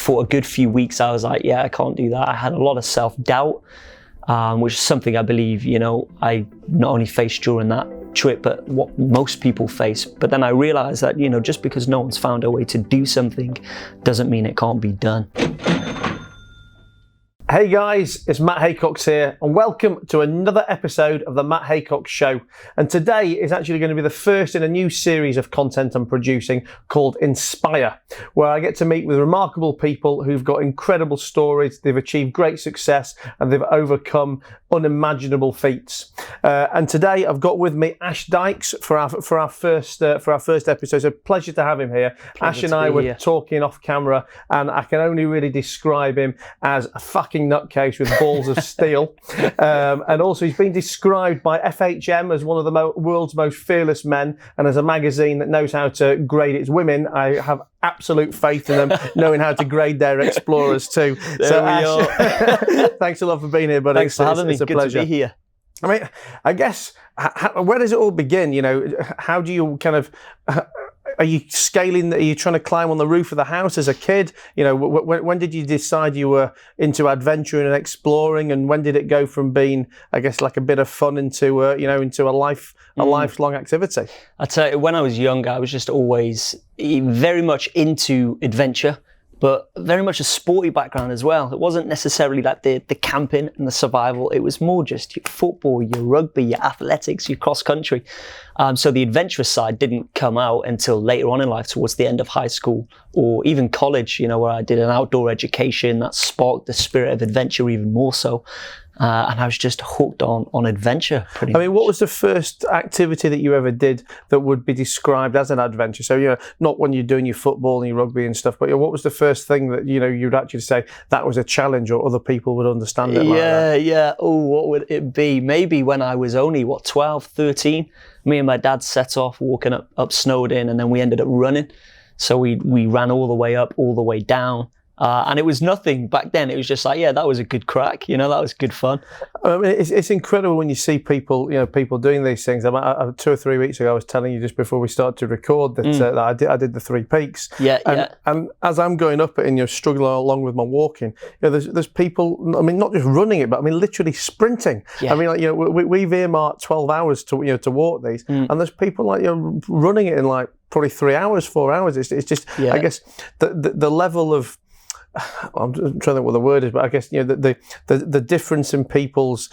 for a good few weeks, I was like, yeah, I can't do that. I had a lot of self-doubt, which is something I believe, I not only faced during that trip, but what most people face. But then I realized that, just because no one's found a way to do something doesn't mean it can't be done. Hey guys, it's Matt Haycox here, and welcome to another episode of the Matt Haycox Show. And today is actually going to be the first in a new series of content I'm producing called Inspire, where I get to meet with remarkable people who've got incredible stories, they've achieved great success, and they've overcome unimaginable feats. And today I've got with me Ash Dykes for our first episode. It's a pleasure to have him here. Ash and I were talking off camera, and I can only really describe him as a fucking nutcase with balls of steel. And also he's been described by FHM as one of the world's most fearless men, and as a magazine that knows how to grade its women, I have absolute faith in them knowing how to grade their explorers too. So Ash, thanks a lot for being here, buddy. Thanks for having me. It's a Good pleasure to be here. I mean, I guess, where does it all begin? How do you kind of, are you trying to climb on the roof of the house as a kid? When did you decide you were into adventuring and exploring, and when did it go from being, I guess, like a bit of fun into a lifelong activity? I tell you, when I was younger, I was just always very much into adventure, but very much a sporty background as well. It wasn't necessarily like the camping and the survival. It was more just your football, your rugby, your athletics, your cross country. So the adventurous side didn't come out until later on in life, towards the end of high school or even college, where I did an outdoor education that sparked the spirit of adventure even more so. And I was just hooked on adventure, pretty much. What was the first activity that you ever did that would be described as an adventure? So, not when you're doing your football and your rugby and stuff, but what was the first thing that, you'd actually say that was a challenge, or other people would understand it like that? Yeah. Oh, what would it be? Maybe when I was only, 12, 13, me and my dad set off walking up Snowdon, and then we ended up running. So we ran all the way up, all the way down. And it was nothing back then. It was just like, yeah, that was a good crack. That was good fun. It's incredible when you see people, people doing these things. 2 or 3 weeks ago, I was telling you just before we started to record that, that I did the 3 peaks. And as I'm going up it and struggling along with my walking, there's people. Not just running it, but literally sprinting. Yeah. We've earmarked 12 hours to walk these, and there's people running it in probably 3 hours, 4 hours. It's just I guess the level of, I'm trying to think what the word is, but I guess the difference in people's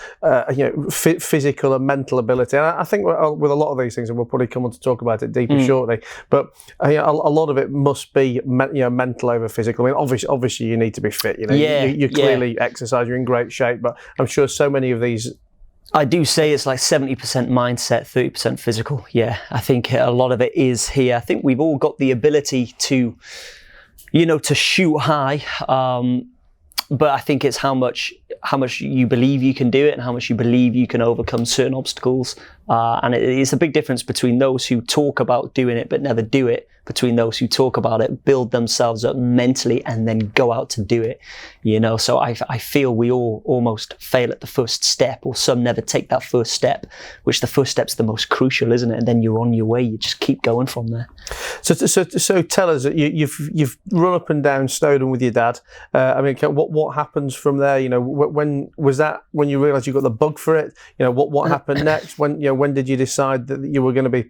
physical and mental ability. And I think with a lot of these things, and we'll probably come on to talk about it deeper shortly, but a lot of it must be mental over physical. Obviously you need to be fit. You clearly exercise. You're in great shape, but I'm sure so many of these. I do say it's like 70% mindset, 30% physical. Yeah, I think a lot of it is here. I think we've all got the ability to shoot high, but I think it's how much you believe you can do it and how much you believe you can overcome certain obstacles. And it's a big difference between those who talk about doing it but never do it, between those who talk about it, build themselves up mentally, and then go out to do it. So I feel we all almost fail at the first step, or some never take that first step, which the first step's the most crucial, isn't it? And then you're on your way. You just keep going from there. So tell us, you've run up and down Snowdon with your dad. What happens from there? When was that? When you realised you got the bug for it? What happened next? When did you decide that you were going to be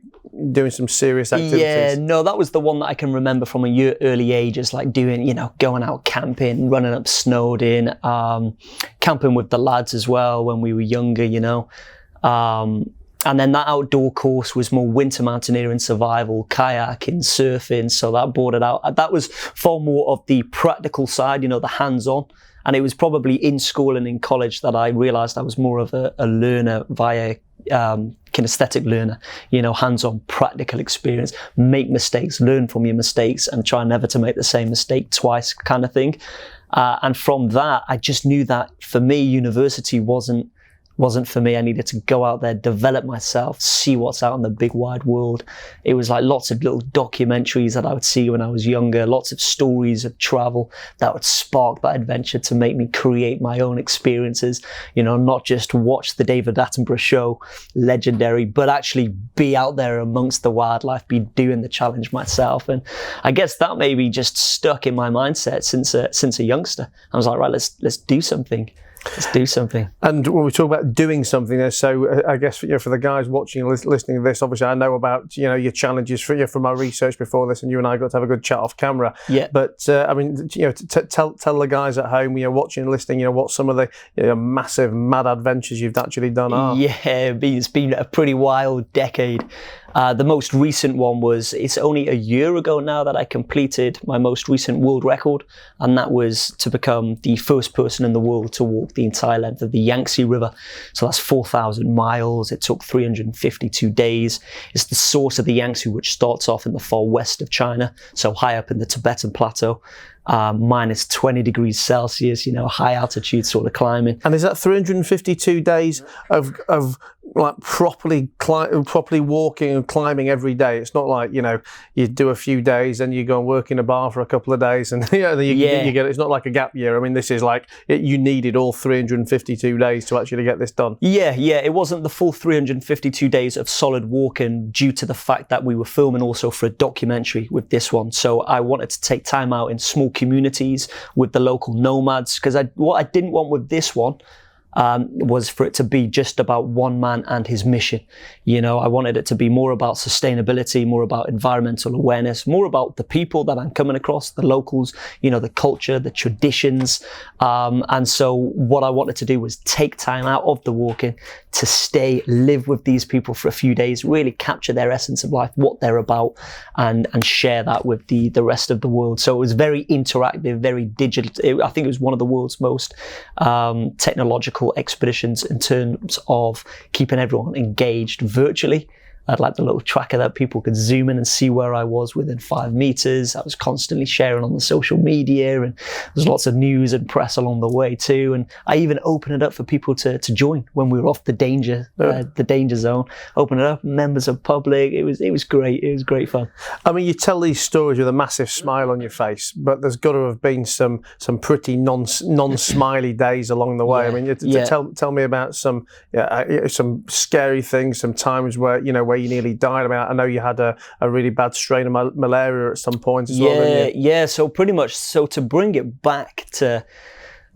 doing some serious activities? Yeah, no, that was the one that I can remember from a early age, is like doing, going out camping, running up Snowdon, camping with the lads as well when we were younger, and then that outdoor course was more winter mountaineering, survival, kayaking, surfing. So that bordered out. That was far more of the practical side, the hands-on. And it was probably in school and in college that I realized I was more of a learner via kinesthetic learner, hands-on practical experience, make mistakes, learn from your mistakes, and try never to make the same mistake twice kind of thing. And from that, I just knew that for me, university wasn't wasn't for me. I needed to go out there, develop myself, see what's out in the big wide world. It was like lots of little documentaries that I would see when I was younger, lots of stories of travel that would spark that adventure to make me create my own experiences, not just watch the David Attenborough show, legendary, but actually be out there amongst the wildlife, be doing the challenge myself. And I guess that maybe just stuck in my mindset since a youngster. I was like, right, let's do something. Let's do something. And when we talk about doing something there, so I guess for the guys watching and listening to this, obviously I know about your challenges from my research before this, and you and I got to have a good chat off camera. Yeah. But I mean, tell the guys at home, watching and listening, what some of the massive mad adventures you've actually done are. Yeah, it's been a pretty wild decade. The most recent one it's only a year ago now that I completed my most recent world record, and that was to become the first person in the world to walk the entire length of the Yangtze River. So that's 4,000 miles. It took 352 days. It's the source of the Yangtze, which starts off in the far west of China, so high up in the Tibetan Plateau. Minus 20 degrees Celsius, high altitude sort of climbing. And is that 352 days of like properly walking and climbing every day? It's not like, you do a few days and you go and work in a bar for a couple of days and then you get it's not like a gap year. I mean, this is like you needed all 352 days to actually get this done. Yeah, it wasn't the full 352 days of solid walking due to the fact that we were filming also for a documentary with this one. So I wanted to take time out in small communities with the local nomads, because what I didn't want with this one was for it to be just about one man and his mission. I wanted it to be more about sustainability, more about environmental awareness, more about the people that I'm coming across, the locals, the culture, the traditions. And so what I wanted to do was take time out of the walking to live with these people for a few days, really capture their essence of life, what they're about, and share that with the rest of the world. So it was very interactive, very digital. I think it was one of the world's most technological expeditions in terms of keeping everyone engaged virtually. I had like the little tracker that people could zoom in and see where I was within 5 meters. I was constantly sharing on the social media, and there's lots of news and press along the way too. And I even opened it up for people to join when we were off the danger zone. Open it up, members of public. It was great. It was great fun. I mean, you tell these stories with a massive smile on your face, but there's got to have been some pretty non-smiley days along the way. Yeah. I mean, tell me about some scary things, some times where where you nearly died. I mean, I know you had a really bad strain of malaria at some point as well, didn't you? Yeah. So pretty much, to bring it back to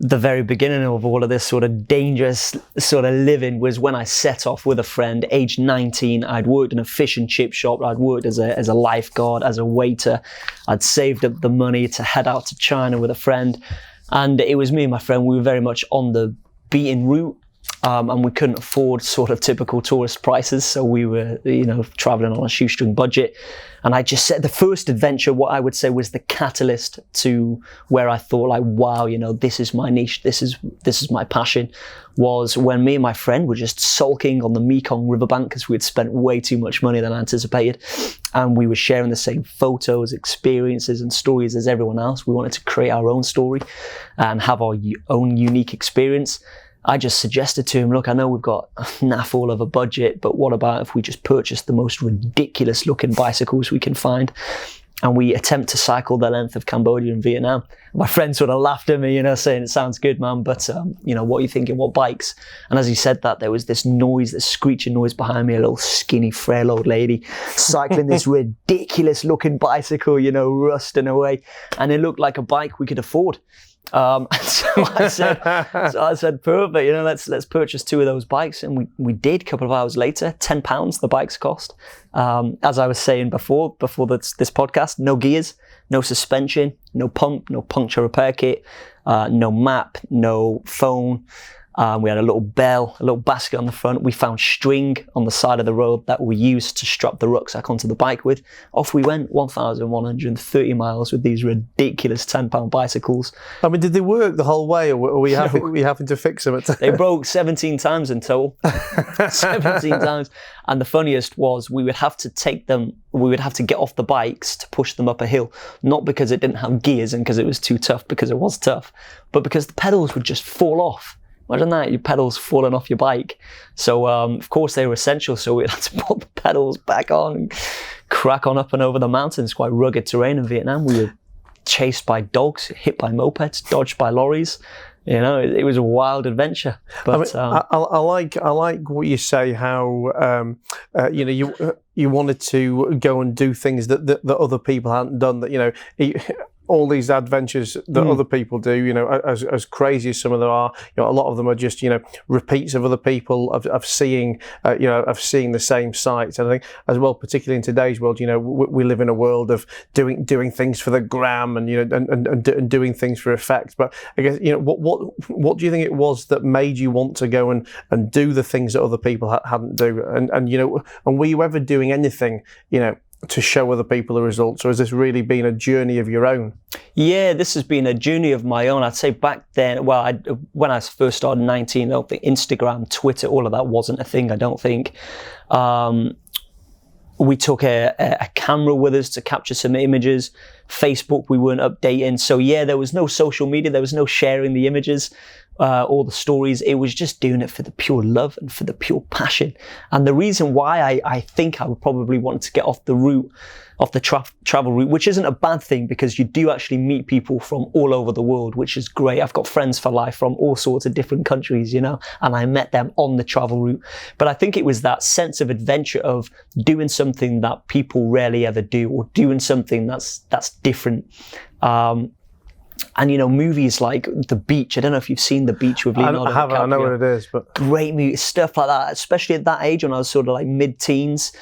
the very beginning of all of this sort of dangerous sort of living was when I set off with a friend, age 19. I'd worked in a fish and chip shop. I'd worked as a lifeguard, as a waiter. I'd saved up the money to head out to China with a friend. And it was me and my friend. We were very much on the beaten route. And we couldn't afford sort of typical tourist prices, so we were, traveling on a shoestring budget. And I just said the first adventure, what I would say was the catalyst to where I thought, like, wow, this is my niche, this is my passion, was when me and my friend were just sulking on the Mekong riverbank because we had spent way too much money than anticipated. And we were sharing the same photos, experiences, and stories as everyone else. We wanted to create our own story and have our own unique experience. I just suggested to him, look, I know we've got a naff all of a budget, but what about if we just purchase the most ridiculous looking bicycles we can find, and we attempt to cycle the length of Cambodia and Vietnam? My friend sort of laughed at me, saying, it sounds good, man, but, what are you thinking? What bikes? And as he said that, there was this noise, this screeching noise behind me, a little skinny, frail old lady cycling this ridiculous looking bicycle, rusting away. And it looked like a bike we could afford. So I said, perfect, let's purchase 2 of those bikes. And we did. A couple of hours later, £10 the bikes cost. As I was saying before this podcast, no gears, no suspension, no pump, no puncture repair kit, no map, no phone. We had a little bell, a little basket on the front. We found string on the side of the road that we used to strap the rucksack onto the bike with. Off we went, 1,130 miles with these ridiculous £10 bicycles. I mean, did they work the whole way, or were we having to fix them? They broke 17 times in total. 17 times. And the funniest was we would have to get off the bikes to push them up a hill, not because it didn't have gears and because it was too tough, because it was tough, but because the pedals would just fall off. Imagine that, your pedals falling off your bike. So, of course, they were essential. So we had to put the pedals back on and crack on up and over the mountains. Quite rugged terrain in Vietnam. We were chased by dogs, hit by mopeds, dodged by lorries. You know, it was a wild adventure. But I like what you say. How you wanted to go and do things that other people hadn't done. That, you know, all these adventures that other people do. You know, as crazy as some of them are, you know, a lot of them are just, you know, repeats of other people of seeing the same sights. And I think as well, particularly in today's world, you know, we live in a world of doing things for the gram and, you know, and doing things for effect. But I guess, you know, what do you think it was that made you want to go and do the things that other people hadn't do? And you know, and were you ever doing anything, you know, to show other people the results, or has this really been a journey of your own? Yeah, this has been a journey of my own. I'd say back then, well, when I first started 19, I don't think Instagram, Twitter, all of that wasn't a thing, I don't think. We took a camera with us to capture some images. Facebook, we weren't updating. So yeah, there was no social media, there was no sharing the images, all the stories. It was just doing it for the pure love and for the pure passion. And the reason why I think I would probably want to get off the route, off the travel route, which isn't a bad thing, because you do actually meet people from all over the world, which is great. I've got friends for life from all sorts of different countries, you know, and I met them on the travel route. But I think it was that sense of adventure of doing something that people rarely ever do, or doing something that's different. And, you know, movies like The Beach, I don't know if you've seen The Beach with Leonardo DiCaprio. I haven't, I know what it is. But great movie, stuff like that, especially at that age when I was sort of like mid-teens,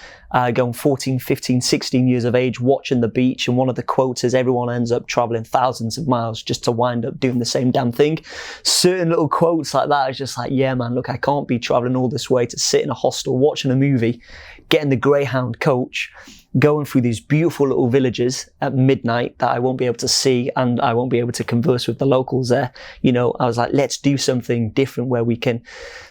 going 14, 15, 16 years of age, watching The Beach. And one of the quotes is, everyone ends up traveling thousands of miles just to wind up doing the same damn thing. Certain little quotes like that is just like, yeah, man, look, I can't be traveling all this way to sit in a hostel, watching a movie, getting the Greyhound coach, going through these beautiful little villages at midnight that I won't be able to see, and I won't be able to converse with the locals there. You know, I was like, let's do something different where we can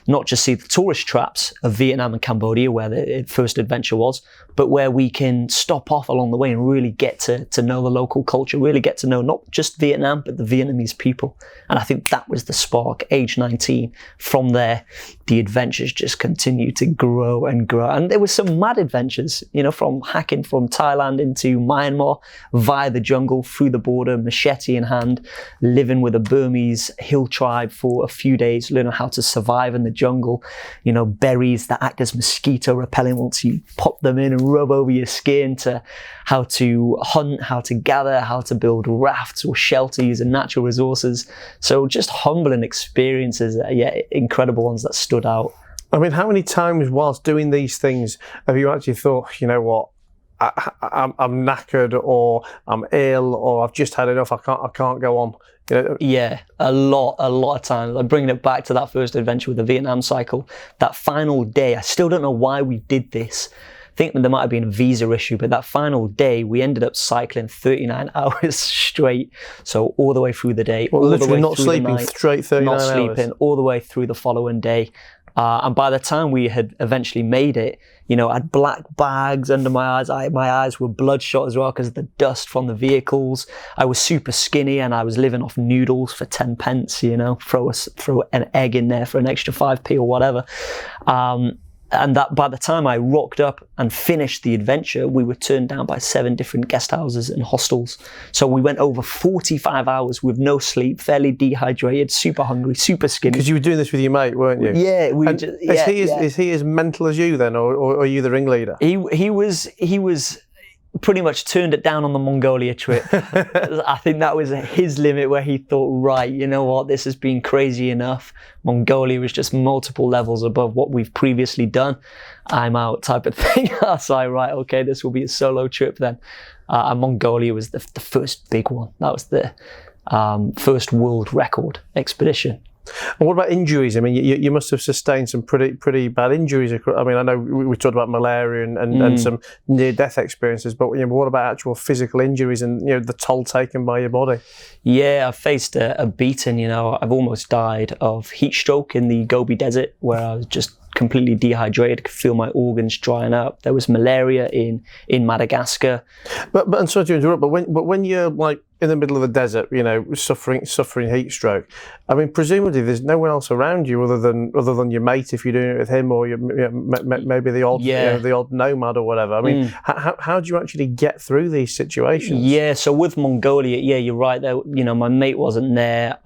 not just see the tourist traps of Vietnam and Cambodia, where the first adventure was, but where we can stop off along the way and really get to know the local culture, really get to know not just Vietnam, but the Vietnamese people. And I think that was the spark, age 19. From there, the adventures just continued to grow and grow. And there were some mad adventures, you know, from hacking from Thailand into Myanmar, via the jungle, through the border, machete in hand, living with a Burmese hill tribe for a few days, learning how to survive in the jungle, you know, berries that act as mosquito repellent once you pop them in and rub over your skin, to how to hunt, how to gather, how to build rafts or shelter using natural resources. So just humbling experiences, yeah, incredible ones that stood out. I mean, how many times whilst doing these things have you actually thought, you know what, I'm knackered, or I'm ill, or I've just had enough, I can't go on? You know? Yeah, a lot of times. I'm bringing it back to that first adventure with the Vietnam cycle. That final day, I still don't know why we did this. I think there might have been a visa issue, but that final day, we ended up cycling 39 hours straight. So all the way through the day, well, all literally the way not through sleeping, the night, straight 39 not hours. sleeping, all the way through the following day. And by the time we had eventually made it, you know, I had black bags under my eyes. My eyes were bloodshot as well because of the dust from the vehicles. I was super skinny and I was living off noodles for 10 pence, you know, throw an egg in there for an extra 5p or whatever. And that by the time I rocked up and finished the adventure, we were turned down by 7 different guest houses and hostels. So we went over 45 hours with no sleep, fairly dehydrated, super hungry, super skinny. Because you were doing this with your mate, weren't you? Yeah. Is he as mental as you then, or are you the ringleader? He was pretty much turned it down on the Mongolia trip. I think that was his limit, where he thought, right, you know what, this has been crazy enough. Mongolia was just multiple levels above what we've previously done. I'm out, type of thing. I was like, right, okay, this will be a solo trip then. And Mongolia was the first big one. That was the first world record expedition. And what about injuries? I mean, you must have sustained some pretty bad injuries. I mean, I know we talked about malaria and some near-death experiences, but you know, what about actual physical injuries and, you know, the toll taken by your body? Yeah, I've faced a beating. You know, I've almost died of heat stroke in the Gobi Desert, where I was just completely dehydrated, could feel my organs drying up. There was malaria in Madagascar. But I'm sorry to interrupt, but when you're like in the middle of the desert, suffering heat stroke. I mean, presumably there's no one else around you other than your mate if you're doing it with him, or maybe the odd the odd nomad or whatever. I mean, how do you actually get through these situations? Yeah, so with Mongolia, you're right. There, my mate wasn't there.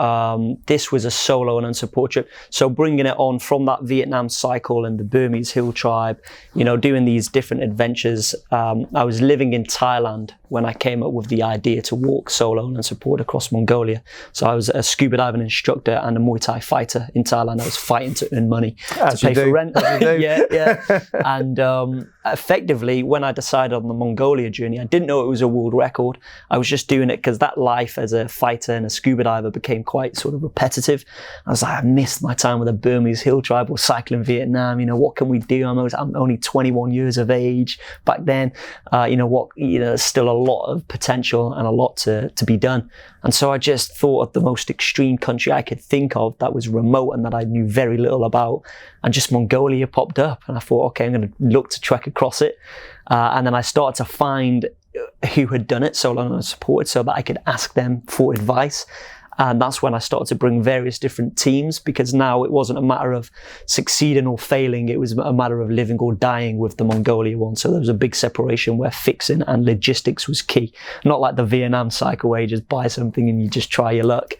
This was a solo and unsupported trip. So bringing it on from that Vietnam cycle and the Burmese hill tribe, doing these different adventures. I was living in Thailand when I came up with the idea to walk solo and unsupported across Mongolia. So I was a scuba diving instructor and a Muay Thai fighter in Thailand. I was fighting to earn money to pay for rent. Yeah. And effectively, when I decided on the Mongolia journey, I didn't know it was a world record. I was just doing it because that life as a fighter and a scuba diver became quite sort of repetitive. I was like, I missed my time with the Burmese hill tribe or cycling Vietnam. What can we do? I'm only 21 years of age back then. There's still a lot of potential and a lot to be done. And so I just thought of the most extreme country I could think of that was remote and that I knew very little about. And just Mongolia popped up. And I thought, okay, I'm going to look to trek across it. And then I started to find who had done it solo and unsupported so that I could ask them for advice. And that's when I started to bring various different teams, because now it wasn't a matter of succeeding or failing. It was a matter of living or dying with the Mongolia one. So there was a big separation where fixing and logistics was key. Not like the Vietnam cycle where you just buy something and you just try your luck.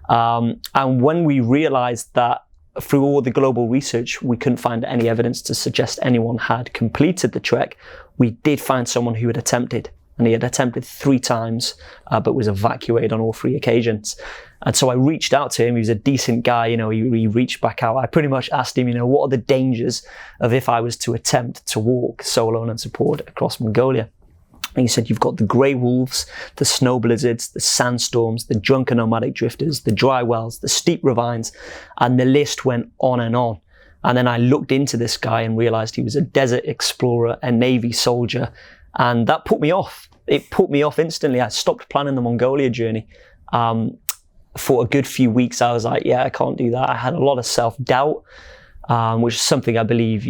And when we realized that through all the global research, we couldn't find any evidence to suggest anyone had completed the trek, we did find someone who had attempted. And he had attempted 3 times, but was evacuated on all 3 occasions. And so I reached out to him. He was a decent guy. He reached back out. I pretty much asked him, what are the dangers of if I was to attempt to walk solo and unsupported across Mongolia? And he said, you've got the grey wolves, the snow blizzards, the sandstorms, the drunken nomadic drifters, the dry wells, the steep ravines, and the list went on and on. And then I looked into this guy and realized he was a desert explorer, a Navy soldier, and that put me off. It put me off instantly. I stopped planning the Mongolia journey. For a good few weeks, I was like, I can't do that. I had a lot of self-doubt, which is something I believe,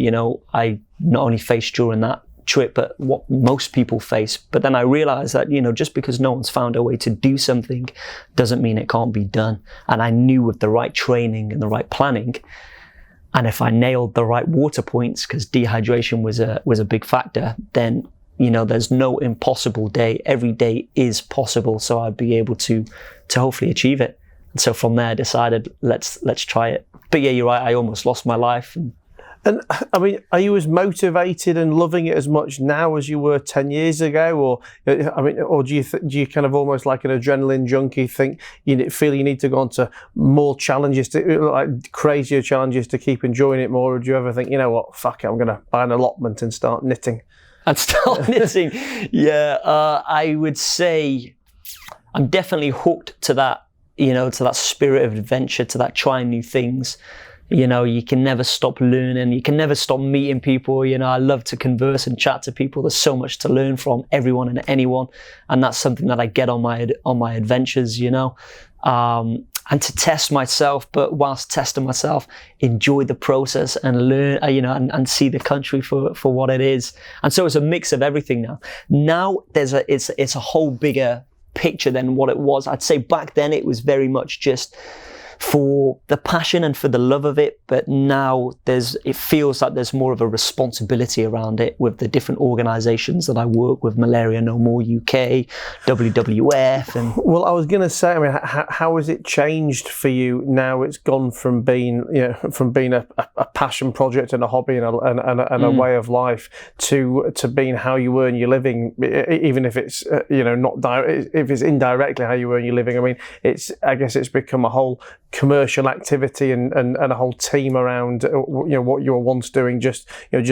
I not only faced during that trip, but what most people face. But then I realized that, just because no one's found a way to do something doesn't mean it can't be done. And I knew with the right training and the right planning, and if I nailed the right water points, because dehydration was a big factor, then there's no impossible day. Every day is possible, so I'd be able to hopefully achieve it. And so from there I decided, let's try it. But yeah, you're right, I almost lost my life. And I mean, are you as motivated and loving it as much now as you were 10 years ago? Or do you kind of almost like an adrenaline junkie feel you need to go on to more challenges, like crazier challenges to keep enjoying it more? Or do you ever think, what, fuck it, I'm going to buy an allotment and start knitting? And start knitting. I would say I'm definitely hooked to that, to that spirit of adventure, to that trying new things. You can never stop learning. You can never stop meeting people. I love to converse and chat to people. There's so much to learn from everyone and anyone. And that's something that I get on my adventures, and to test myself, but whilst testing myself, enjoy the process and learn, and see the country for what it is. And so it's a mix of everything now. Now it's a whole bigger picture than what it was. I'd say back then it was very much just for the passion and for the love of it, but now it feels like there's more of a responsibility around it with the different organisations that I work with, Malaria No More UK, WWF, and well, I was going to say, I mean, how has it changed for you now? It's gone from being a passion project and a hobby and a way of life to being how you earn your living, even if it's not direct, if it's indirectly how you earn your living. I mean, I guess it's become a whole commercial activity and a whole team around what you were once doing just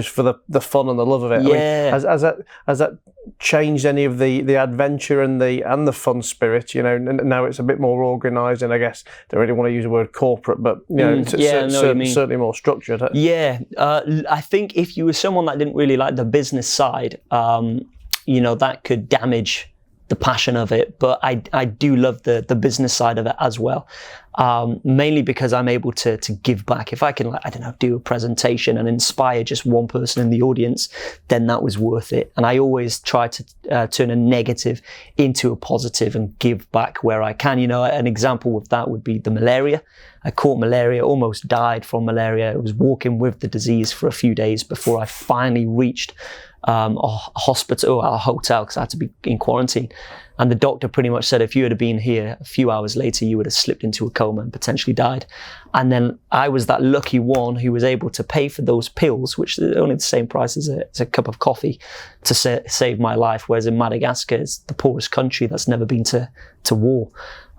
for the fun and the love of it. Yeah. I mean, has that changed any of the adventure and the fun spirit? Now it's a bit more organised, and I guess don't really want to use the word corporate, but certainly more structured. I think if you were someone that didn't really like the business side, that could damage the passion of it, but I do love the business side of it as well. Mainly because I'm able to give back. If I can, like, I don't know, do a presentation and inspire just one person in the audience, then that was worth it. And I always try to turn a negative into a positive and give back where I can. You know, an example of that would be the malaria. I caught malaria, almost died from malaria. I was walking with the disease for a few days before I finally reached a hospital or a hotel, because I had to be in quarantine. And the doctor pretty much said, if you had been here a few hours later, you would have slipped into a coma and potentially died. And then I was that lucky one who was able to pay for those pills, which are only the same price as a cup of coffee, to save my life. Whereas in Madagascar, it's the poorest country that's never been to war.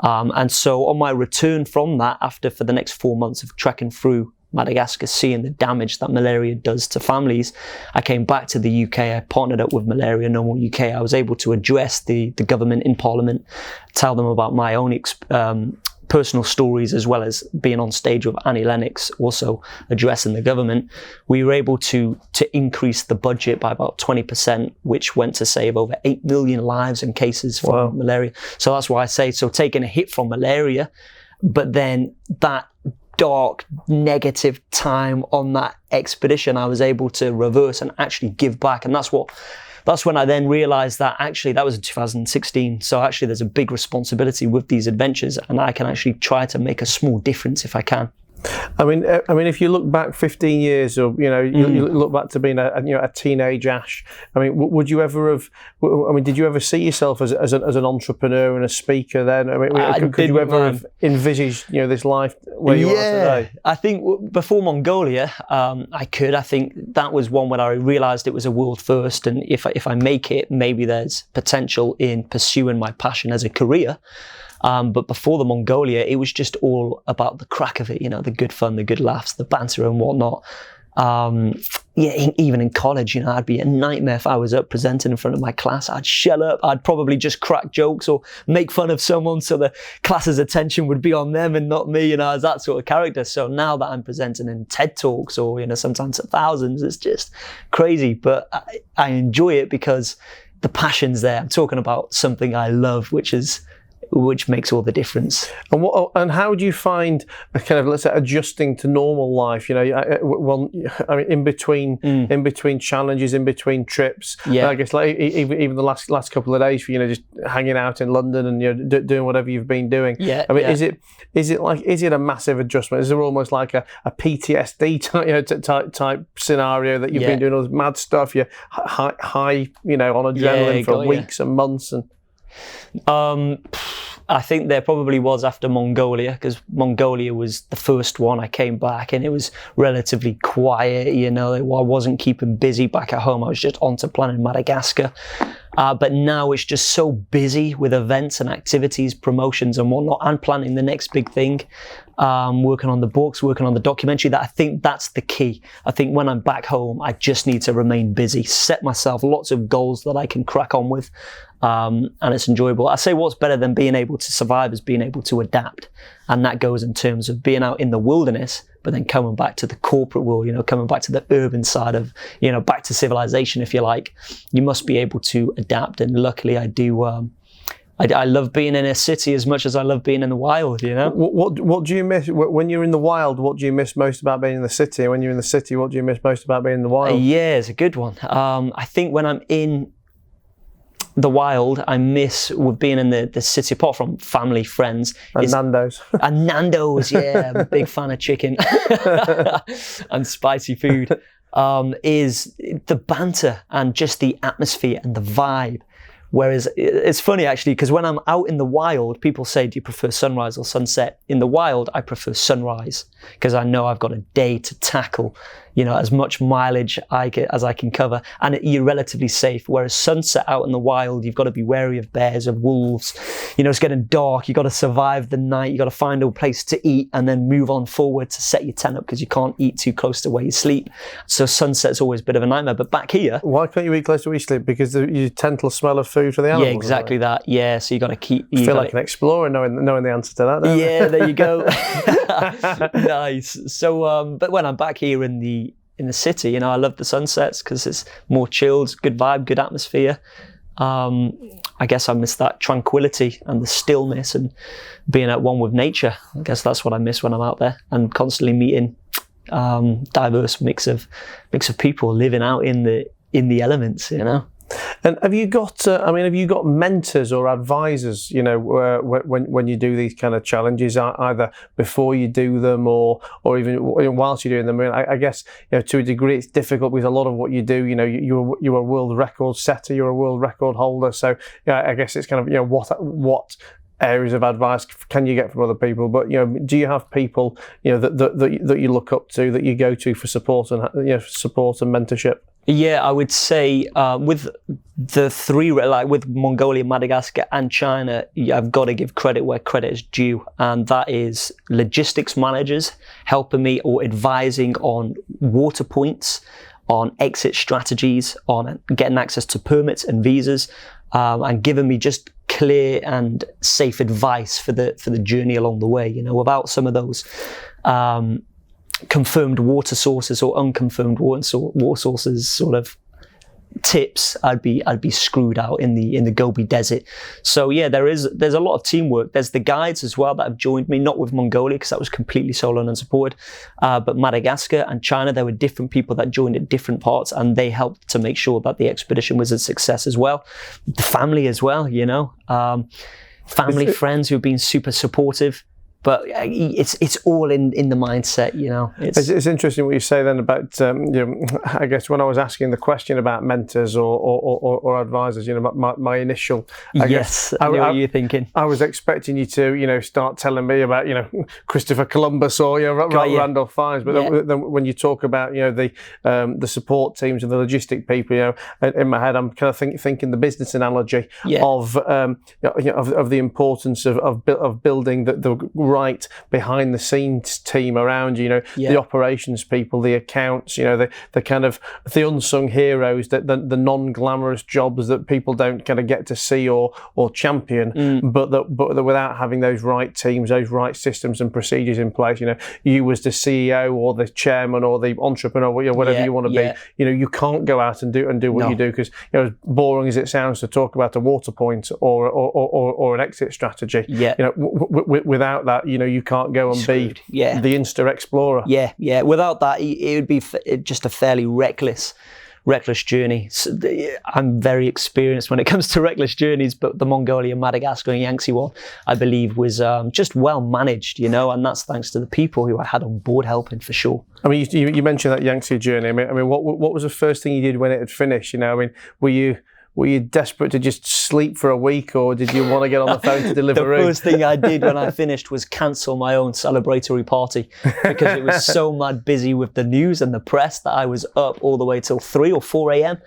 And so on my return from that, for the next 4 months of trekking through Madagascar, seeing the damage that malaria does to families, I came back to the UK. I partnered up with Malaria No More UK. I was able to address the government in Parliament, tell them about my own personal stories, as well as being on stage with Annie Lennox, also addressing the government. We were able to increase the budget by about 20%, which went to save over 8 million lives and cases from malaria. So that's why I say, so taking a hit from malaria, but then that dark, negative time on that expedition, I was able to reverse and actually give back. And that's when I then realized that actually that was in 2016. So actually there's a big responsibility with these adventures, and I can actually try to make a small difference if I can. I mean, if you look back 15 years, or you look back to being a teenage Ash. I mean, would you ever have? I mean, did you ever see yourself as an entrepreneur and a speaker then? I mean, could you ever have envisaged this life where you are today? I think before Mongolia, I could. I think that was one where I realised it was a world first, and if I make it, maybe there's potential in pursuing my passion as a career. But before the Mongolia, it was just all about the crack of it, the good fun, the good laughs, the banter and whatnot. Even in college, I'd be a nightmare if I was up presenting in front of my class. I'd shut up. I'd probably just crack jokes or make fun of someone so the class's attention would be on them and not me, as that sort of character. So now that I'm presenting in TED Talks or, sometimes at thousands, it's just crazy. But I enjoy it because the passion's there. I'm talking about something I love, which makes all the difference. And how do you find kind of, let's say, adjusting to normal life? In between challenges, in between trips. Yeah. I guess like even the last couple of days for just hanging out in London and doing whatever you've been doing. Yeah. I mean, is it a massive adjustment? Is there almost like a PTSD type scenario that you've been doing all this mad stuff? You're high on adrenaline for weeks and months and. I think there probably was after Mongolia, because Mongolia was the first one. I came back and it was relatively quiet, I wasn't keeping busy back at home. I was just on to planning Madagascar. But now it's just so busy with events and activities, promotions and whatnot, and planning the next big thing. Working on the books, working on the documentary, that I think that's the key. I think when I'm back home, I just need to remain busy, set myself lots of goals that I can crack on with. And it's enjoyable. I say what's better than being able to survive is being able to adapt. And that goes in terms of being out in the wilderness, but then coming back to the corporate world, coming back to the urban side of, back to civilization, if you like. You must be able to adapt. And luckily I do. I love being in a city as much as I love being in the wild, What do you miss when you're in the wild? What do you miss most about being in the city? When you're in the city, what do you miss most about being in the wild? Yeah, it's a good one. I think when I'm in the wild, I miss with being in the city, apart from family, friends. And Nando's. And Nando's, yeah. I'm a big fan of chicken and spicy food. Is the banter and just the atmosphere and the vibe. Whereas it's funny actually, because when I'm out in the wild, people say, do you prefer sunrise or sunset? In the wild, I prefer sunrise, because I know I've got a day to tackle, as much mileage as I can cover, and you're relatively safe. Whereas sunset out in the wild, you've got to be wary of bears, of wolves. It's getting dark. You've got to survive the night. You've got to find a place to eat and then move on forward to set your tent up, because you can't eat too close to where you sleep. So sunset's always a bit of a nightmare. But back here... Why can't you eat close to where you sleep? Because you tend to smell of food for the animals. Yeah, exactly that. Yeah, so you got to keep... I feel like an explorer knowing the answer to that, don't Yeah, there you go. Nice. So, but when I'm back here in the city, I love the sunsets because it's more chilled, good vibe, good atmosphere. I guess I miss that tranquility and the stillness and being at one with nature. I guess that's what I miss when I'm out there, and constantly meeting diverse mix of people living out in the elements, you know. And have you got mentors or advisors, you know, when you do these kind of challenges, either before you do them or even whilst you're doing them? I mean, I guess, you know, to a degree it's difficult with a lot of what you do. You know, you're a world record setter, you're a world record holder. So, yeah, I guess it's kind of, you know, what areas of advice can you get from other people? But, you know, do you have people, you know, that you look up to, that you go to for support and, you know, support and mentorship? Yeah, I would say with the three, like with Mongolia, Madagascar and China, I've got to give credit where credit is due. And that is logistics managers helping me or advising on water points, on exit strategies, on getting access to permits and visas, and giving me just clear and safe advice for the journey along the way. You know, without some of those confirmed water sources or unconfirmed water sources sort of tips, I'd be screwed out in the Gobi Desert. So yeah, there's a lot of teamwork. There's the guides as well that have joined me, not with Mongolia because that was completely solo and unsupported, but Madagascar and China, there were different people that joined at different parts, and they helped to make sure that the expedition was a success as well. The family as well, you know, friends who've been super supportive. But it's all in the mindset, you know. It's interesting what you say then about, you know, I guess when I was asking the question about mentors or advisors, you know, my initial, I know what you're thinking. I was expecting you to, you know, start telling me about, you know, Christopher Columbus or, you know, Randolph Fiennes. But then when you talk about, you know, the support teams and the logistic people, you know, in my head, I'm kind of thinking the business analogy of the importance of building the right behind the scenes team around you, know, the operations people, the accounts, you know, the kind of the unsung heroes, the non-glamorous jobs that people don't kind of get to see or champion, but that without having those right teams, those right systems and procedures in place, you know, you as the CEO or the chairman or the entrepreneur, you know, whatever you want to be, you know, you can't go out and do what you do, because, you know, as boring as it sounds to talk about a water point or an exit strategy, you know, without that, you know, you can't go and be the Insta explorer. Without that, it would be just a fairly reckless journey. So I'm very experienced when it comes to reckless journeys, but the Mongolia, Madagascar and Yangtze one, I believe, was just well managed, you know, and that's thanks to the people who I had on board helping, for sure. I mean, you mentioned that Yangtze journey. I mean, what was the first thing you did when it had finished? You know, I mean, were you desperate to just sleep for a week, or did you want to get on the phone to deliver? The first thing I did when I finished was cancel my own celebratory party, because it was so mad busy with the news and the press that I was up all the way till 3 or 4 a.m.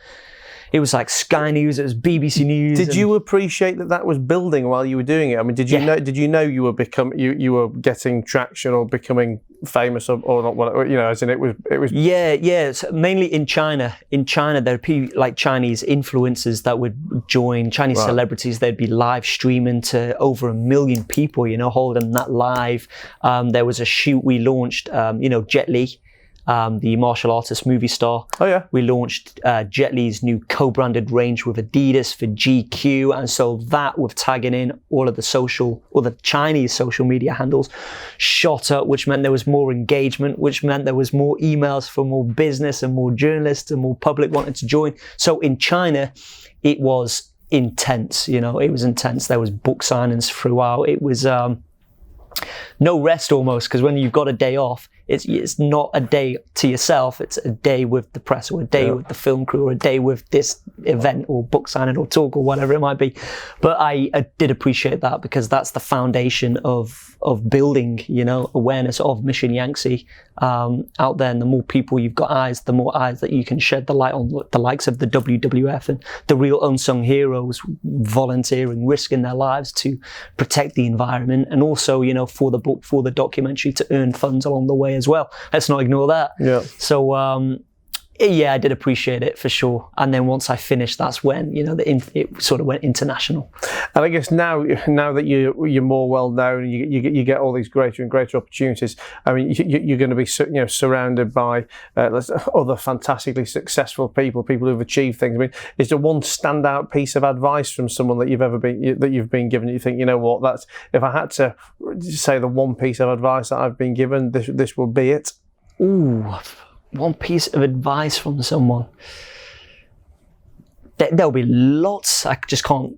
It was like Sky News, it was BBC News. Did you appreciate that was building while you were doing it? I mean, did you know you were you were getting traction or becoming famous or not? You know, as in it was. Yeah. So mainly in China. In China, there'd be like Chinese influencers that would join, Chinese celebrities. They'd be live streaming to over 1 million people. You know, holding that live. There was a shoot we launched. You know, Jet Li, the martial artist movie star. Oh yeah. We launched Jet Li's new co-branded range with Adidas for GQ, and so that, with tagging in all of the Chinese social media handles, shot up, which meant there was more engagement, which meant there was more emails for more business and more journalists and more public wanted to join. So in China, it was intense. You know, it was intense. There was book signings throughout. It was no rest almost, because when you've got a day off, it's not a day to yourself, it's a day with the press or a day with the film crew or a day with this event or book signing or talk or whatever it might be. But I did appreciate that, because that's the foundation of building, you know, awareness of Mission Yangtze out there. And the more people you've got eyes, the more eyes that you can shed the light on, the likes of the WWF and the real unsung heroes volunteering, risking their lives to protect the environment, and also, you know, for the book, for the documentary, to earn funds along the way as well. Let's not ignore that. Yeah. So Yeah, I did appreciate it for sure. And then once I finished, that's when, it sort of went international. And I guess now that you're more well known, you get all these greater and greater opportunities. I mean, you're going to be surrounded by other fantastically successful people who've achieved things. I mean, is there one standout piece of advice from someone that you've been given? You think, you know what, that's, if I had to say the one piece of advice that I've been given, this will be it. Ooh. One piece of advice from someone. There'll be lots. I just can't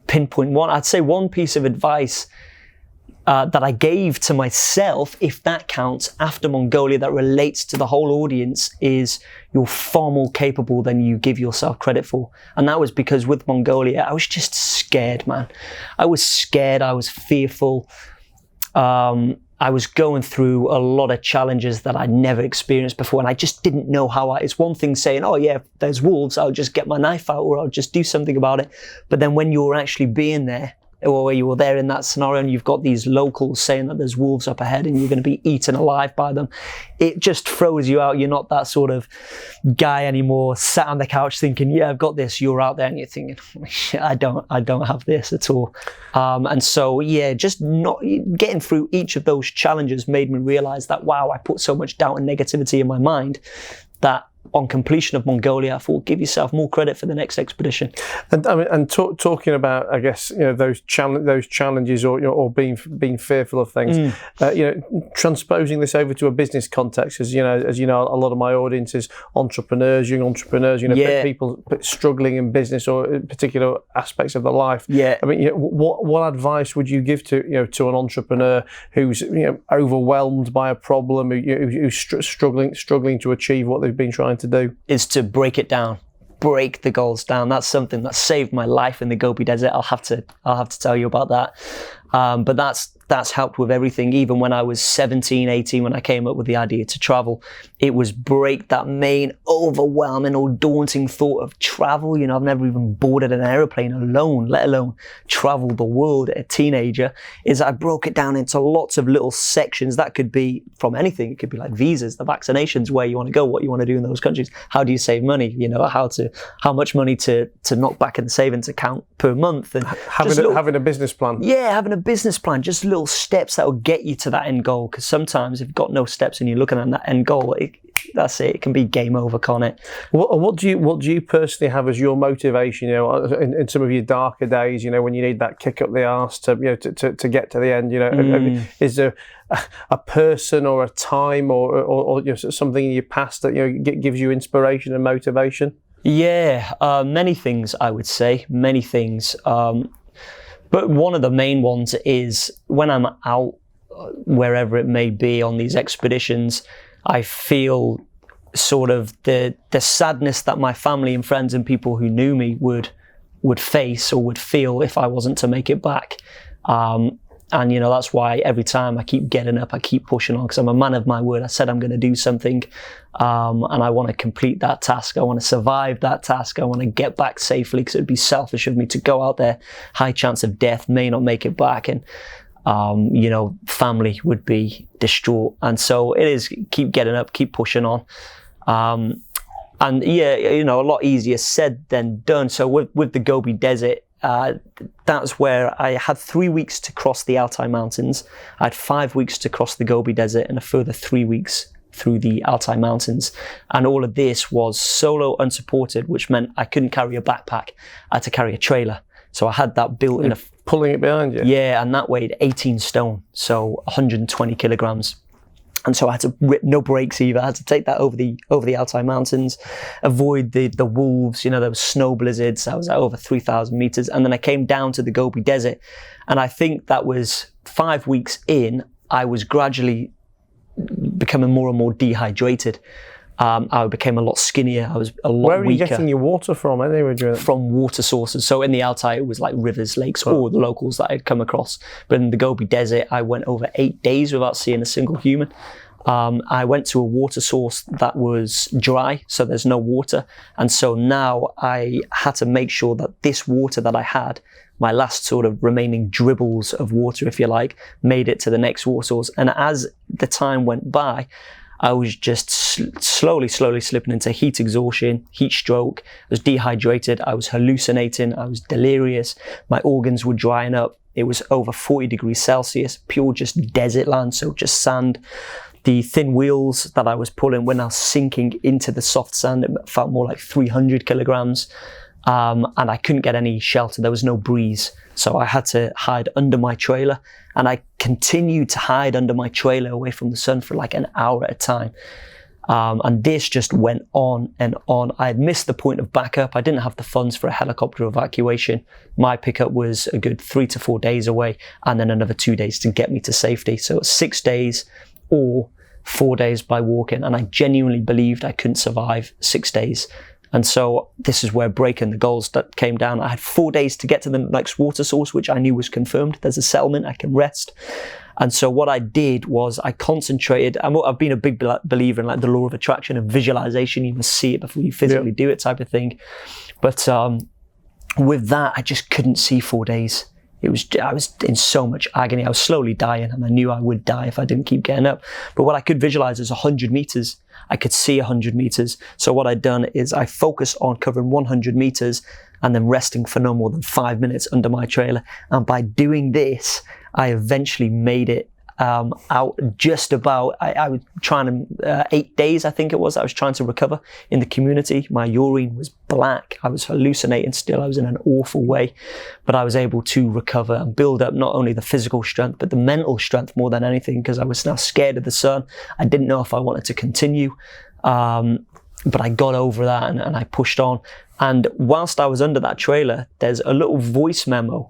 pinpoint one. I'd say one piece of advice that I gave to myself, if that counts, after Mongolia, that relates to the whole audience, is you're far more capable than you give yourself credit for. And that was because with Mongolia, I was just scared, man. I was scared. I was fearful. I was going through a lot of challenges that I'd never experienced before, and I just didn't know how. It's one thing saying, oh yeah, if there's wolves, I'll just get my knife out or I'll just do something about it. But then when you're actually being there, or you were there in that scenario and you've got these locals saying that there's wolves up ahead and you're going to be eaten alive by them, it just throws you out. You're not that sort of guy anymore, sat on the couch thinking, yeah, I've got this. You're out there and you're thinking, I don't have this at all. And so, yeah, just not getting through each of those challenges made me realize that, wow, I put so much doubt and negativity in my mind that on completion of Mongolia, I thought, give yourself more credit for the next expedition. And I mean, talking about, I guess, those challenges or being fearful of things, transposing this over to a business context, as you know, a lot of my audience is entrepreneurs, young entrepreneurs, people struggling in business or in particular aspects of their life. Yeah. I mean, what advice would you give to an entrepreneur who's overwhelmed by a problem, who's struggling to achieve what they've been trying to do? Is to break it down, break the goals down. That's something that saved my life in the Gobi Desert. I'll have to tell you about that. But that's helped with everything. Even when I was 17, 18, when I came up with the idea to travel, it was break that main overwhelming or daunting thought of travel. I've never even boarded an aeroplane alone, let alone travel the world as a teenager. I broke it down into lots of little sections. That could be from anything. It could be like visas, the vaccinations, where you want to go, what you want to do in those countries. How do you save money? How much money to knock back in the savings account per month, and having a business plan. Yeah, having a business plan, just little steps that will get you to that end goal. Because sometimes if you've got no steps and you're looking at that end goal, that's it. It can be game over, can't it? What do you personally have as your motivation? In some of your darker days, when you need that kick up the arse to get to the end. Is there a person or a time or something in your past that gives you inspiration and motivation? Yeah, many things, I would say, many things. But one of the main ones is when I'm out, wherever it may be on these expeditions, I feel sort of the sadness that my family and friends and people who knew me would face or would feel if I wasn't to make it back. And that's why every time I keep getting up, I keep pushing on, because I'm a man of my word. I said I'm going to do something, and I want to complete that task. I want to survive that task. I want to get back safely, because it would be selfish of me to go out there, high chance of death, may not make it back, and family would be distraught. And so it is keep getting up, keep pushing on. And yeah, a lot easier said than done. So with the Gobi Desert, that's where I had 3 weeks to cross the Altai Mountains. I had 5 weeks to cross the Gobi Desert and a further 3 weeks through the Altai Mountains. And all of this was solo, unsupported, which meant I couldn't carry a backpack. I had to carry a trailer. So I had that built in pulling it behind you? Yeah, and that weighed 18 stone, so 120 kilograms. And so I had to rip no brakes either. I had to take that over the Altai Mountains, avoid the wolves. There was snow blizzards. I was at over 3,000 meters. And then I came down to the Gobi Desert. And I think that was 5 weeks in, I was gradually becoming more and more dehydrated. I became a lot skinnier. I was a lot weaker. Where were you getting your water from anyway? From water sources. So in the Altai, it was like rivers, lakes, or the locals that I'd come across. But in the Gobi Desert, I went over 8 days without seeing a single human. I went to a water source that was dry, so there's no water. And so now I had to make sure that this water that I had, my last sort of remaining dribbles of water, if you like, made it to the next water source. And as the time went by, I was just slowly slipping into heat exhaustion, heat stroke. I was dehydrated, I was hallucinating, I was delirious, my organs were drying up. It was over 40 degrees Celsius, pure just desert land, so just sand. The thin wheels that I was pulling were now sinking into the soft sand. It felt more like 300 kilograms. And I couldn't get any shelter. There was no breeze. So I had to hide under my trailer. And I continued to hide under my trailer away from the sun for like an hour at a time. And this just went on and on. I had missed the point of backup. I didn't have the funds for a helicopter evacuation. My pickup was a good 3 to 4 days away, and then another 2 days to get me to safety. So it was 6 days or 4 days by walking. And I genuinely believed I couldn't survive 6 days. And so this is where breaking the goals that came down. I had 4 days to get to the next water source, which I knew was confirmed. There's a settlement, I can rest. And so what I did was I concentrated. I've been a big believer in like the law of attraction and visualization. You must see it before you physically do it type of thing. But with that, I just couldn't see 4 days. I was in so much agony. I was slowly dying, and I knew I would die if I didn't keep getting up. But what I could visualize is 100 meters. I could see 100 meters. So what I'd done is I focused on covering 100 meters and then resting for no more than 5 minutes under my trailer. And by doing this, I eventually made it out just about, I was trying to, 8 days I think it was, I was trying to recover in the community. My urine was black. I was hallucinating still. I was in an awful way, but I was able to recover and build up not only the physical strength, but the mental strength more than anything, because I was now scared of the sun. I didn't know if I wanted to continue, but I got over that and I pushed on. And whilst I was under that trailer, there's a little voice memo.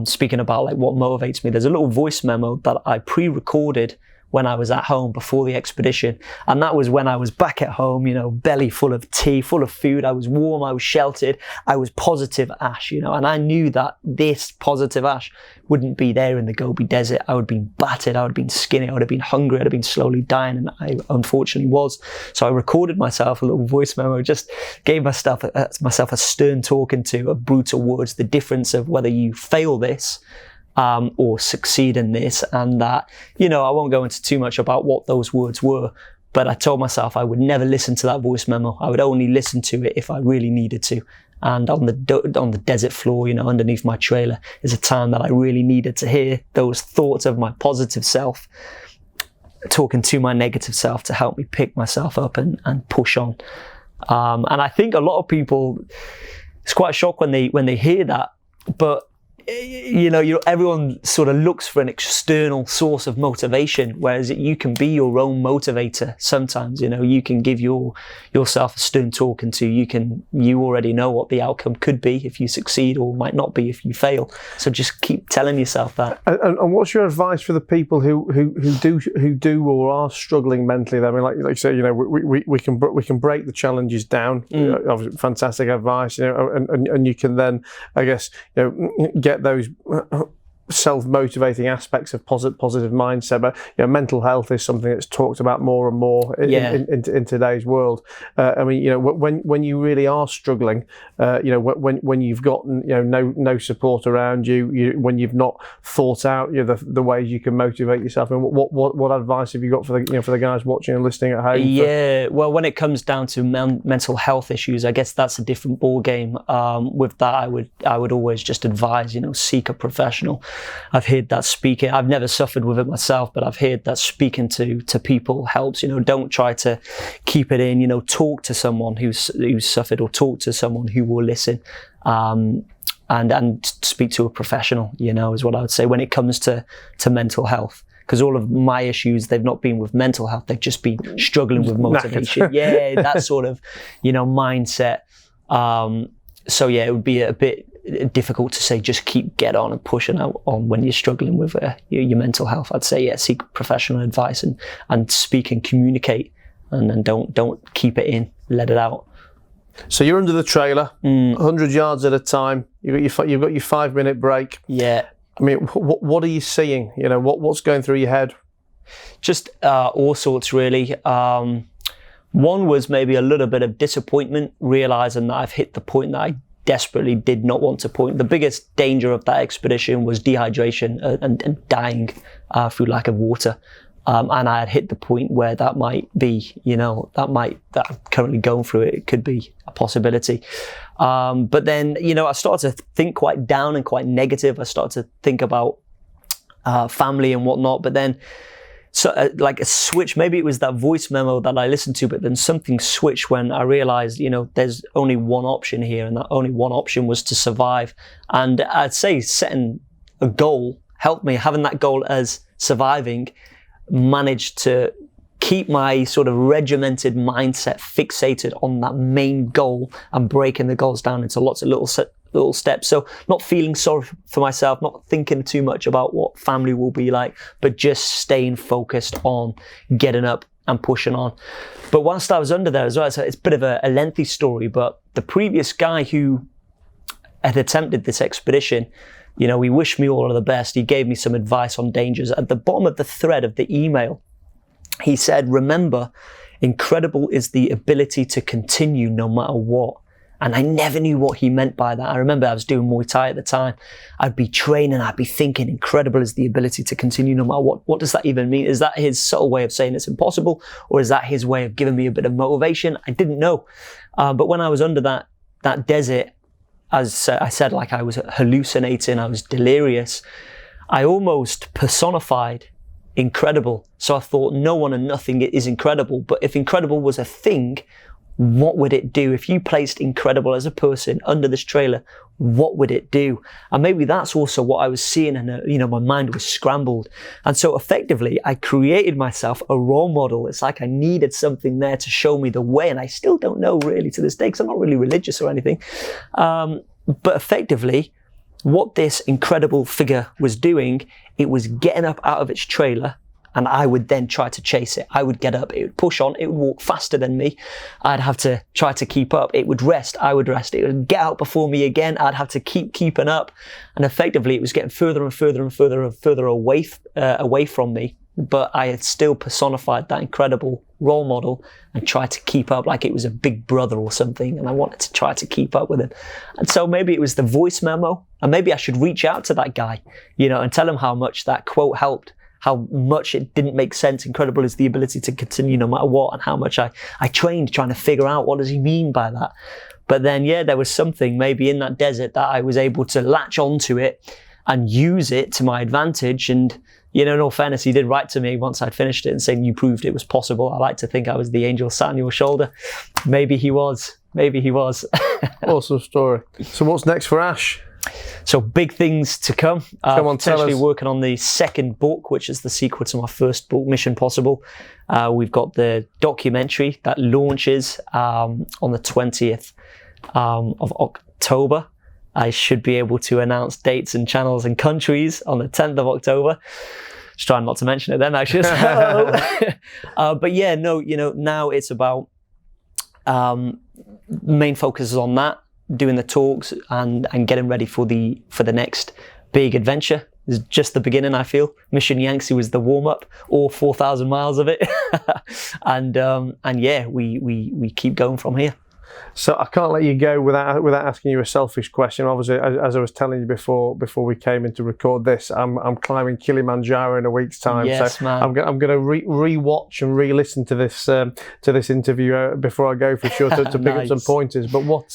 Speaking about like what motivates me, there's a little voice memo that I pre-recorded when I was at home before the expedition. And that was when I was back at home, you know, belly full of tea, full of food. I was warm, I was sheltered, I was positive Ash, you know, and I knew that this positive Ash wouldn't be there in the Gobi Desert. I would have been battered, I would have been skinny, I would have been hungry, I'd have been slowly dying, and I unfortunately was. So I recorded myself a little voice memo, just gave myself a stern talking to of brutal words, the difference of whether you fail this or succeed in this, and that, you know, I won't go into too much about what those words were, but I told myself I would never listen to that voice memo. I would only listen to it if I really needed to. And on the desert floor, you know, underneath my trailer, is a time that I really needed to hear those thoughts of my positive self talking to my negative self to help me pick myself up and push on. And I think a lot of people, it's quite a shock when they hear that, but you know, everyone sort of looks for an external source of motivation, whereas you can be your own motivator sometimes. You know, you can give yourself a stern talking to. You already know what the outcome could be if you succeed, or might not be if you fail. So just keep telling yourself that. And what's your advice for the people who do or are struggling mentally? I mean, like you say, you know, we can break the challenges down. Obviously, fantastic advice. You know, and you can then, I guess, you know, get those self-motivating aspects of positive mindset. But you know, mental health is something that's talked about more and more in today's world. I mean, you know, when you really are struggling, you know, when you've got, you know, no support around you, when you've not thought out, you know, the ways you can motivate yourself. And what advice have you got for the guys watching and listening at home? Yeah, well, when it comes down to mental health issues, I guess that's a different ball game. With that, I would always just advise, you know, seek a professional. I've heard that speaking, I've never suffered with it myself, but I've heard that speaking to people helps. You know, don't try to keep it in, you know, talk to someone who's suffered, or talk to someone who will listen, and speak to a professional, you know, is what I would say when it comes to mental health. Because all of my issues, they've not been with mental health, they've just been struggling with motivation. Yeah, that sort of, you know, mindset. So yeah, it would be a bit difficult to say just get on and pushing out on when you're struggling with your mental health. I'd say, yeah, seek professional advice and speak and communicate, and then don't keep it in, let it out. So you're under the trailer, 100 yards at a time. You've got your 5 minute break. Yeah. I mean, what are you seeing? You know, what's going through your head? Just all sorts, really. One was maybe a little bit of disappointment, realizing that I've hit the point that I desperately did not want to point. The biggest danger of that expedition was dehydration and dying through lack of water. And I had hit the point where that might be, that I'm currently going through it. It could be a possibility. But then, I started to think quite down and quite negative. I started to think about family and whatnot. But then, like a switch, maybe it was that voice memo that I listened to, but then something switched when I realized, there's only one option here, and that only one option was to survive. And I'd say setting a goal helped me. Having that goal as surviving managed to keep my sort of regimented mindset fixated on that main goal and breaking the goals down into lots of little steps. So not feeling sorry for myself, not thinking too much about what family will be like, but just staying focused on getting up and pushing on. But whilst I was under there as well, so it's a bit of a lengthy story, but the previous guy who had attempted this expedition, he wished me all of the best. He gave me some advice on dangers. At the bottom of the thread of the email, he said, remember, incredible is the ability to continue no matter what. And I never knew what he meant by that. I remember I was doing Muay Thai at the time. I'd be training, I'd be thinking, incredible is the ability to continue no matter what. What does that even mean? Is that his subtle way of saying it's impossible? Or is that his way of giving me a bit of motivation? I didn't know. But when I was under that desert, as I said, like I was hallucinating, I was delirious. I almost personified incredible. So I thought no one and nothing is incredible. But if incredible was a thing, what would it do? If you placed incredible as a person under this trailer, what would it do? And maybe that's also what I was seeing, and my mind was scrambled. And so effectively, I created myself a role model. It's like I needed something there to show me the way, and I still don't know really to this day, because I'm not really religious or anything. But effectively, what this incredible figure was doing, it was getting up out of its trailer, and I would then try to chase it. I would get up, it would push on, it would walk faster than me. I'd have to try to keep up. It would rest, I would rest. It would get out before me again. I'd have to keep keeping up. And effectively, it was getting further and further and further and further away from me. But I had still personified that incredible role model and tried to keep up like it was a big brother or something. And I wanted to try to keep up with him. And so maybe it was the voice memo, and maybe I should reach out to that guy, and tell him how much that quote helped, how much it didn't make sense. Incredible is the ability to continue no matter what, and how much I trained trying to figure out what does he mean by that. But then, there was something maybe in that desert that I was able to latch onto it and use it to my advantage. And, in all fairness, he did write to me once I'd finished it and saying, you proved it was possible. I like to think I was the angel sat on your shoulder. Maybe he was. Awesome story. So what's next for Ash? So big things to come. Come on, potentially working on the second book, which is the sequel to my first book, Mission Possible. We've got the documentary that launches on the 20th of October. I should be able to announce dates and channels and countries on the 10th of October. Just trying not to mention it then, actually. But now it's about main focus is on that, doing the talks and getting ready for the next big adventure. It's just the beginning, I feel. Mission Yangtze was the warm-up, all 4,000 miles of it. We keep going from here. So I can't let you go without asking you a selfish question. Obviously, as I was telling you before we came in to record this, I'm climbing Kilimanjaro in a week's time. Yes, so man. I'm going to re-watch and re-listen to this interview before I go, for sure, to pick Nice. up some pointers. But what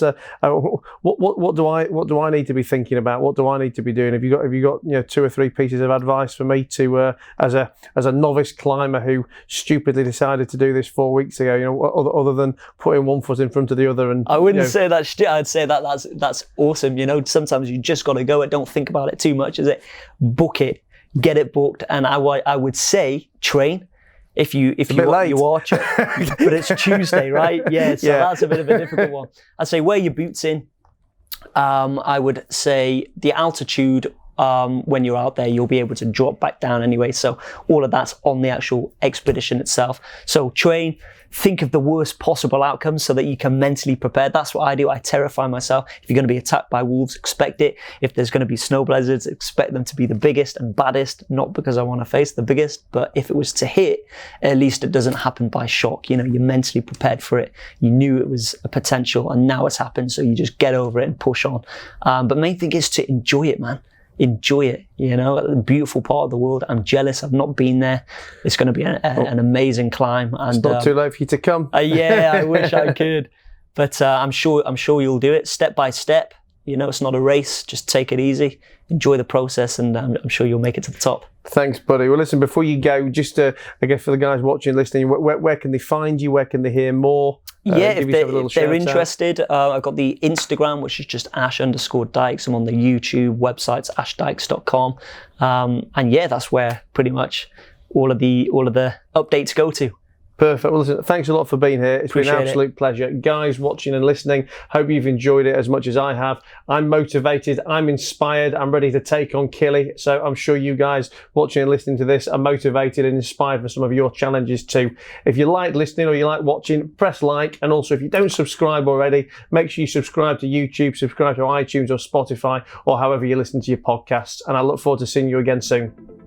do I need to be thinking about? What do I need to be doing? Have you got 2 or 3 pieces of advice for me to as a novice climber who stupidly decided to do this 4 weeks ago? Other than putting one foot in front of the other. And I wouldn't say that. I'd say that's awesome. Sometimes you just got to go it. Don't think about it too much. Is it? Book it, get it booked. And I would say train. If you watch it, but it's Tuesday, right? Yeah. So that's a bit of a difficult one. I'd say wear your boots in. I would say the altitude. When you're out there, you'll be able to drop back down anyway. So all of that's on the actual expedition itself. So train, think of the worst possible outcomes so that you can mentally prepare. That's what I do. I terrify myself. If you're going to be attacked by wolves, expect it. If there's going to be snow blizzards, expect them to be the biggest and baddest, not because I want to face the biggest, but if it was to hit, at least it doesn't happen by shock. You're mentally prepared for it. You knew it was a potential and now it's happened. So you just get over it and push on. But main thing is to enjoy it, man. enjoy it. You know, a beautiful part of the world. I'm jealous. I've not been there. It's going to be an amazing climb. And it's not too late for you to come. Yeah, I wish I could. But I'm sure you'll do it step by step. You know, it's not a race. Just take it easy, enjoy the process, and I'm sure you'll make it to the top. Thanks, buddy. Well, listen, before you go, just again for the guys watching and listening, where can they find you? Where can they hear more? Yeah, if they're interested, I've got the Instagram, which is just Ash_Dykes. I'm on the YouTube website's ashdykes.com. And yeah, that's where pretty much all of the updates go to. Perfect. Well, listen, thanks a lot for being here. It's been an absolute pleasure. Guys watching and listening, hope you've enjoyed it as much as I have. I'm motivated, I'm inspired, I'm ready to take on Killy. So I'm sure you guys watching and listening to this are motivated and inspired for some of your challenges too. If you like listening or you like watching, press like. And also, if you don't subscribe already, make sure you subscribe to YouTube, subscribe to iTunes or Spotify, or however you listen to your podcasts. And I look forward to seeing you again soon.